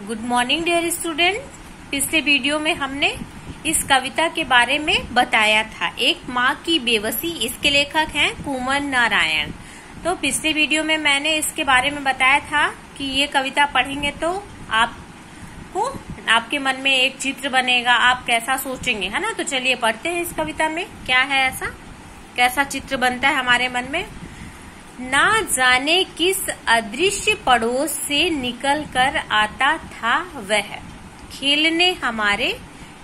Good morning dear student. पिछले video में हमने इस कविता के बारे में बताया था, एक माँ की बेबसी। इसके लेखक हैं कुमन नारायण। तो पिछले वीडियो में मैंने इसके बारे में बताया था कि ये कविता पढ़ेंगे तो आपके मन में एक चित्र बनेगा, आप कैसा सोचेंगे, है ना। तो चलिए पढ़ते हैं इस कविता में क्या है, ऐसा कैसा चित्र बनता है हमारे मन में। ना जाने किस अदृश्य पड़ोस से निकल कर आता था वह, खेलने हमारे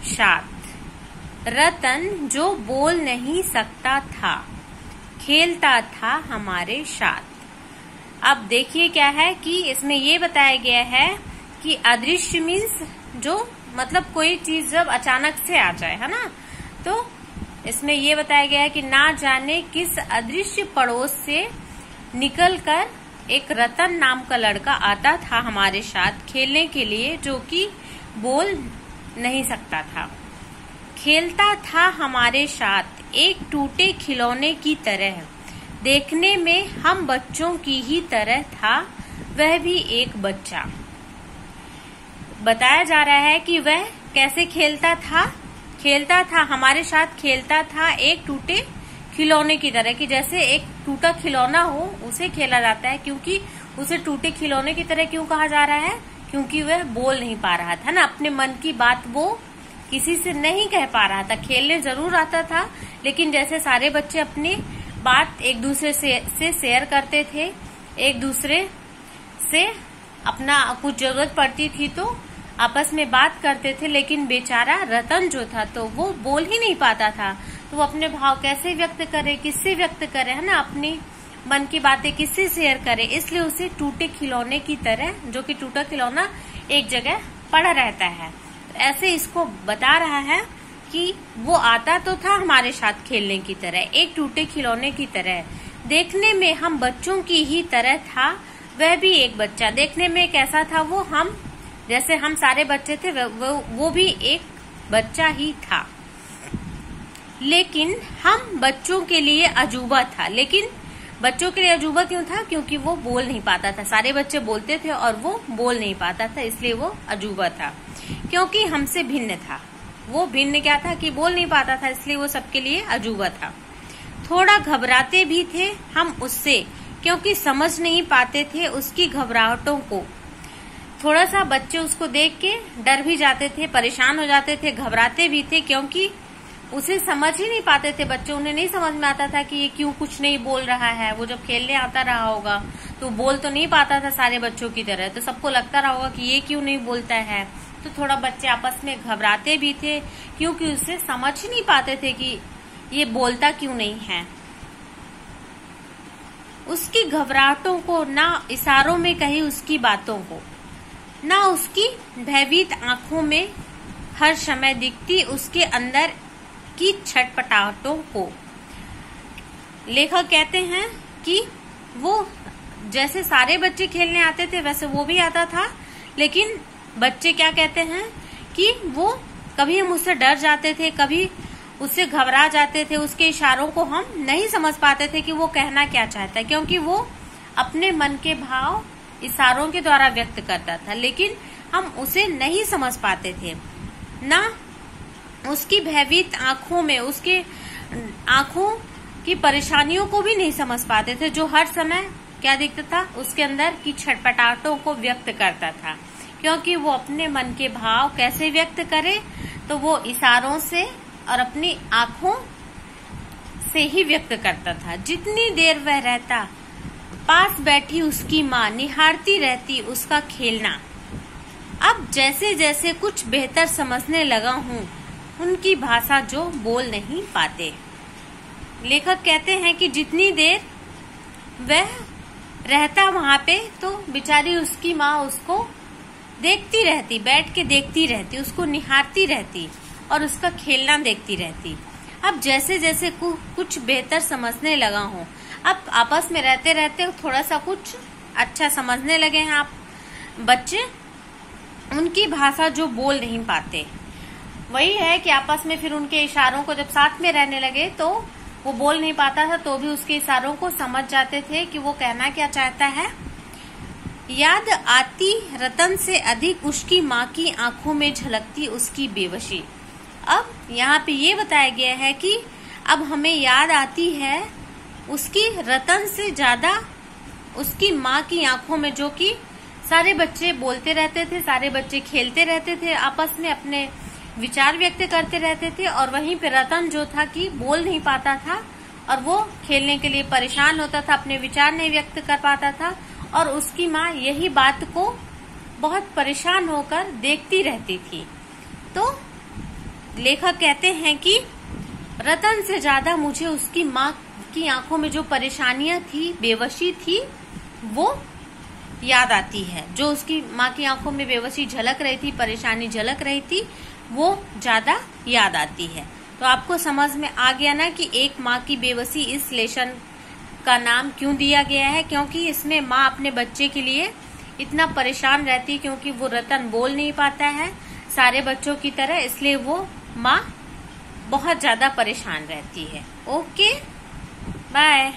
साथ। रतन जो बोल नहीं सकता था, खेलता था हमारे साथ। अब देखिए क्या है कि इसमें ये बताया गया है कि अदृश्य मीन्स जो मतलब कोई चीज जब अचानक से आ जाए, है ना। तो इसमें ये बताया गया है कि ना जाने किस अदृश्य पड़ोस से निकलकर एक रतन नाम का लड़का आता था हमारे साथ खेलने के लिए, जो कि बोल नहीं सकता था। खेलता था हमारे साथ एक टूटे खिलौने की तरह, देखने में हम बच्चों की ही तरह था वह भी एक बच्चा। बताया जा रहा है कि वह कैसे खेलता था हमारे साथ, खेलता था एक टूटे खिलौने की तरह, कि जैसे एक टूटा खिलौना हो उसे खेला जाता है। क्योंकि उसे टूटे खिलौने की तरह क्यों कहा जा रहा है, क्योंकि वह बोल नहीं पा रहा था ना, अपने मन की बात वो किसी से नहीं कह पा रहा था। खेलने जरूर आता था, लेकिन जैसे सारे बच्चे अपनी बात एक दूसरे से शेयर करते थे, एक दूसरे से अपना कुछ जरूरत पड़ती थी तो आपस में बात करते थे, लेकिन बेचारा रतन जो था तो वो बोल ही नहीं पाता था। तो वो अपने भाव कैसे व्यक्त करे, किससे व्यक्त करे, है ना, अपनी मन की बातें किससे शेयर करे। इसलिए उसे टूटे खिलौने की तरह, जो कि टूटा खिलौना एक जगह पड़ा रहता है, तो ऐसे इसको बता रहा है कि वो आता तो था हमारे साथ खेलने की तरह, एक टूटे खिलौने की तरह, देखने में हम बच्चों की ही तरह था वह भी एक बच्चा। देखने में कैसा था वो, हम जैसे हम सारे बच्चे थे वो भी एक बच्चा ही था। लेकिन हम बच्चों के लिए अजूबा था। लेकिन बच्चों के लिए अजूबा क्यों था, क्योंकि वो बोल नहीं पाता था। सारे बच्चे बोलते थे और वो बोल नहीं पाता था, इसलिए वो अजूबा था। क्योंकि हमसे भिन्न था, वो भिन्न क्या था कि बोल नहीं पाता था, इसलिए वो सबके लिए अजूबा था। थोड़ा घबराते भी थे हम उससे, क्योंकि समझ नहीं पाते थे उसकी घबराहटों को। थोड़ा सा बच्चे उसको देख के डर भी जाते थे, परेशान हो जाते थे, घबराते भी थे, क्योंकि उसे समझ ही नहीं पाते थे बच्चे। उन्हें नहीं समझ में आता था कि ये क्यों कुछ नहीं बोल रहा है। वो जब खेलने आता रहा होगा तो बोल तो नहीं पाता था सारे बच्चों की तरह, तो सबको लगता रहा होगा कि ये क्यों नहीं बोलता है। तो थोड़ा बच्चे आपस में घबराते भी थे, क्योंकि उसे समझ ही नहीं पाते थे कि ये बोलता क्यों नहीं है। उसकी घबराहटों को, ना इशारों में कही उसकी बातों को, ना उसकी भयभीत आंखों में हर समय दिखती उसके अंदर की छटपटाहटों को। लेखक कहते हैं कि वो जैसे सारे बच्चे खेलने आते थे वैसे वो भी आता था, लेकिन बच्चे क्या कहते हैं कि वो कभी हम उससे डर जाते थे, कभी उससे घबरा जाते थे, उसके इशारों को हम नहीं समझ पाते थे कि वो कहना क्या चाहता है, क्योंकि वो अपने मन के भाव इशारों के द्वारा व्यक्त करता था, लेकिन हम उसे नहीं समझ पाते थे। ना उसकी भयभीत आंखों में, उसके आंखों की परेशानियों को भी नहीं समझ पाते थे, जो हर समय क्या दिखता था, उसके अंदर की छटपटाहटों को व्यक्त करता था। क्योंकि वो अपने मन के भाव कैसे व्यक्त करे, तो वो इशारों से और अपनी आंखों से ही व्यक्त करता था। जितनी देर वह रहता, पास बैठी उसकी माँ निहारती रहती उसका खेलना। अब जैसे जैसे कुछ बेहतर समझने लगा हूँ उनकी भाषा जो बोल नहीं पाते। लेखक कहते हैं कि जितनी देर वह रहता वहां पे, तो बेचारी उसकी माँ उसको देखती रहती, बैठ के देखती रहती, उसको निहारती रहती और उसका खेलना देखती रहती। अब जैसे जैसे कुछ बेहतर समझने लगा हूँ, अब आपस में रहते रहते थोड़ा सा कुछ अच्छा समझने लगे हैं आप बच्चे, उनकी भाषा जो बोल नहीं पाते। वही है कि आपस में फिर उनके इशारों को जब साथ में रहने लगे तो वो बोल नहीं पाता था, तो भी उसके इशारों को समझ जाते थे कि वो कहना क्या चाहता है। याद आती रतन से अधिक उसकी माँ की आंखों में झलकती उसकी बेबसी। अब यहाँ पे ये बताया गया है कि अब हमें याद आती है उसकी रतन से ज्यादा उसकी माँ की आंखों में, जो कि सारे बच्चे बोलते रहते थे, सारे बच्चे खेलते रहते थे, आपस में अपने विचार व्यक्त करते रहते थे, और वहीं पे रतन जो था कि बोल नहीं पाता था और वो खेलने के लिए परेशान होता था, अपने विचार नहीं व्यक्त कर पाता था, और उसकी माँ यही बात को बहुत परेशान होकर देखती रहती थी। तो लेखक कहते हैं कि रतन से ज्यादा मुझे उसकी माँ की आंखों में जो परेशानियां थी, बेबसी थी, वो याद आती है। जो उसकी माँ की आंखों में बेबसी झलक रही थी, परेशानी झलक रही थी, वो ज्यादा याद आती है। तो आपको समझ में आ गया ना कि एक माँ की बेबसी इस लेसन का नाम क्यों दिया गया है, क्योंकि इसमें माँ अपने बच्चे के लिए इतना परेशान रहती है, क्योंकि वो रतन बोल नहीं पाता है सारे बच्चों की तरह, इसलिए वो माँ बहुत ज्यादा परेशान रहती है। Okay, bye.